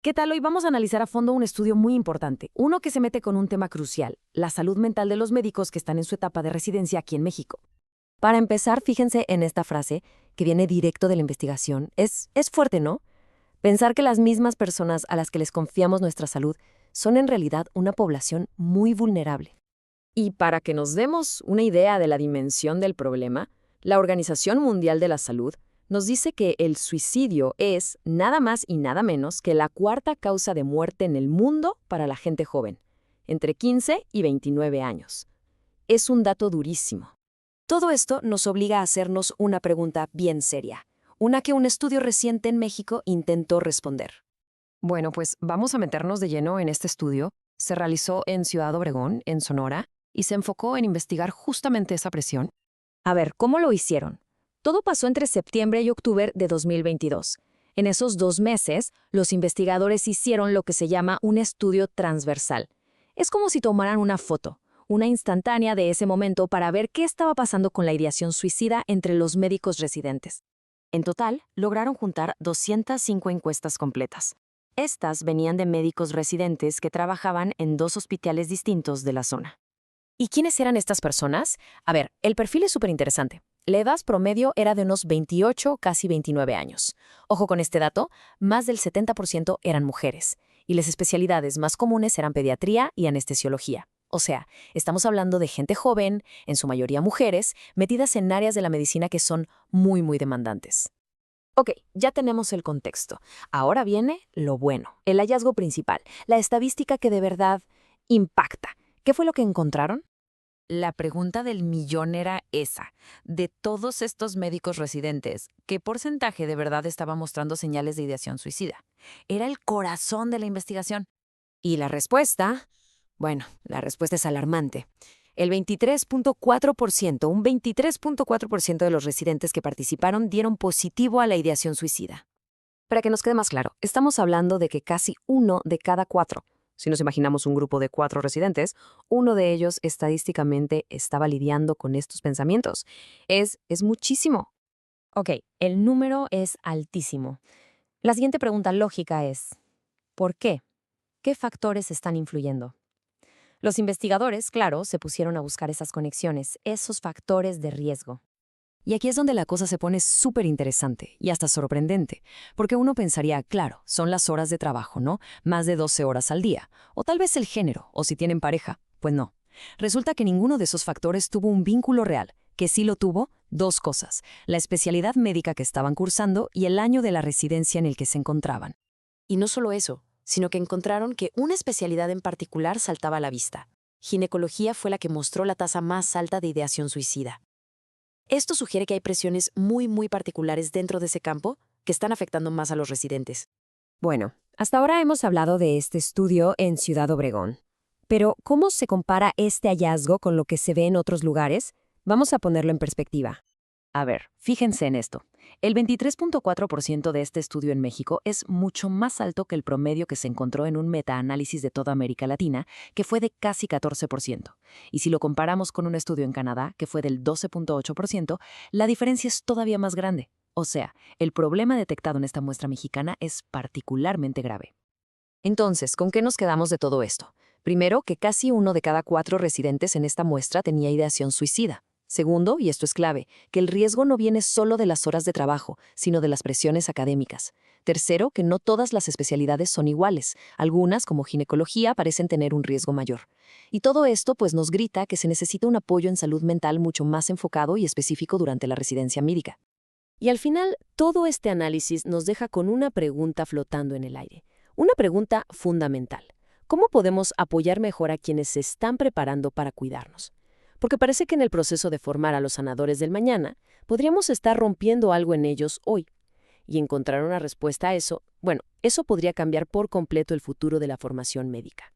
¿Qué tal? Hoy vamos a analizar a fondo un estudio muy importante, uno que se mete con un tema crucial, la salud mental de los médicos que están en su etapa de residencia aquí en México. Para empezar, fíjense en esta frase que viene directo de la investigación. Es fuerte, ¿no? Pensar que las mismas personas a las que les confiamos nuestra salud son en realidad una población muy vulnerable. Y para que nos demos una idea de la dimensión del problema, la Organización Mundial de la Salud nos dice que el suicidio es nada más y nada menos que la cuarta causa de muerte en el mundo para la gente joven, entre 15 y 29 años. Es un dato durísimo. Todo esto nos obliga a hacernos una pregunta bien seria, una que un estudio reciente en México intentó responder. Bueno, pues vamos a meternos de lleno en este estudio. Se realizó en Ciudad Obregón, en Sonora, y se enfocó en investigar justamente esa presión. A ver, ¿cómo lo hicieron? Todo pasó entre septiembre y octubre de 2022. En esos 2 meses, los investigadores hicieron lo que se llama un estudio transversal. Es como si tomaran una foto, una instantánea de ese momento para ver qué estaba pasando con la ideación suicida entre los médicos residentes. En total, lograron juntar 205 encuestas completas. Estas venían de médicos residentes que trabajaban en 2 hospitales distintos de la zona. ¿Y quiénes eran estas personas? A ver, el perfil es súper interesante. La edad promedio era de unos 28, casi 29 años. Ojo con este dato, más del 70% eran mujeres, y las especialidades más comunes eran pediatría y anestesiología. O sea, estamos hablando de gente joven, en su mayoría mujeres, metidas en áreas de la medicina que son muy demandantes. Ok, ya tenemos el contexto. Ahora viene lo bueno, el hallazgo principal, la estadística que de verdad impacta. ¿Qué fue lo que encontraron? La pregunta del millón era esa. De todos estos médicos residentes, ¿qué porcentaje de verdad estaba mostrando señales de ideación suicida? Era el corazón de la investigación. Y la respuesta, bueno, la respuesta es alarmante. El 23.4%, un 23.4% de los residentes que participaron dieron positivo a la ideación suicida. Para que nos quede más claro, estamos hablando de que casi 1 de cada 4. Si nos imaginamos un grupo de 4 residentes, uno de ellos estadísticamente estaba lidiando con estos pensamientos. Es muchísimo. Ok, el número es altísimo. La siguiente pregunta lógica es, ¿por qué? ¿Qué factores están influyendo? Los investigadores, claro, se pusieron a buscar esas conexiones, esos factores de riesgo. Y aquí es donde la cosa se pone súper interesante y hasta sorprendente, porque uno pensaría, claro, son las horas de trabajo, ¿no? Más de 12 horas al día. O tal vez el género, o si tienen pareja. Pues no. Resulta que ninguno de esos factores tuvo un vínculo real. Que sí lo tuvo, 2 cosas: la especialidad médica que estaban cursando y el año de la residencia en el que se encontraban. Y no solo eso, sino que encontraron que una especialidad en particular saltaba a la vista. Ginecología fue la que mostró la tasa más alta de ideación suicida. Esto sugiere que hay presiones muy particulares dentro de ese campo que están afectando más a los residentes. Bueno, hasta ahora hemos hablado de este estudio en Ciudad Obregón. Pero, ¿cómo se compara este hallazgo con lo que se ve en otros lugares? Vamos a ponerlo en perspectiva. A ver, fíjense en esto. El 23.4% de este estudio en México es mucho más alto que el promedio que se encontró en un metaanálisis de toda América Latina, que fue de casi 14%. Y si lo comparamos con un estudio en Canadá, que fue del 12.8%, la diferencia es todavía más grande. O sea, el problema detectado en esta muestra mexicana es particularmente grave. Entonces, ¿con qué nos quedamos de todo esto? Primero, que casi 1 de cada 4 residentes en esta muestra tenía ideación suicida. Segundo, y esto es clave, que el riesgo no viene solo de las horas de trabajo, sino de las presiones académicas. Tercero, que no todas las especialidades son iguales. Algunas, como ginecología, parecen tener un riesgo mayor. Y todo esto pues nos grita que se necesita un apoyo en salud mental mucho más enfocado y específico durante la residencia médica. Y al final, todo este análisis nos deja con una pregunta flotando en el aire. Una pregunta fundamental. ¿Cómo podemos apoyar mejor a quienes se están preparando para cuidarnos? Porque parece que en el proceso de formar a los sanadores del mañana, podríamos estar rompiendo algo en ellos hoy. Y encontrar una respuesta a eso, bueno, eso podría cambiar por completo el futuro de la formación médica.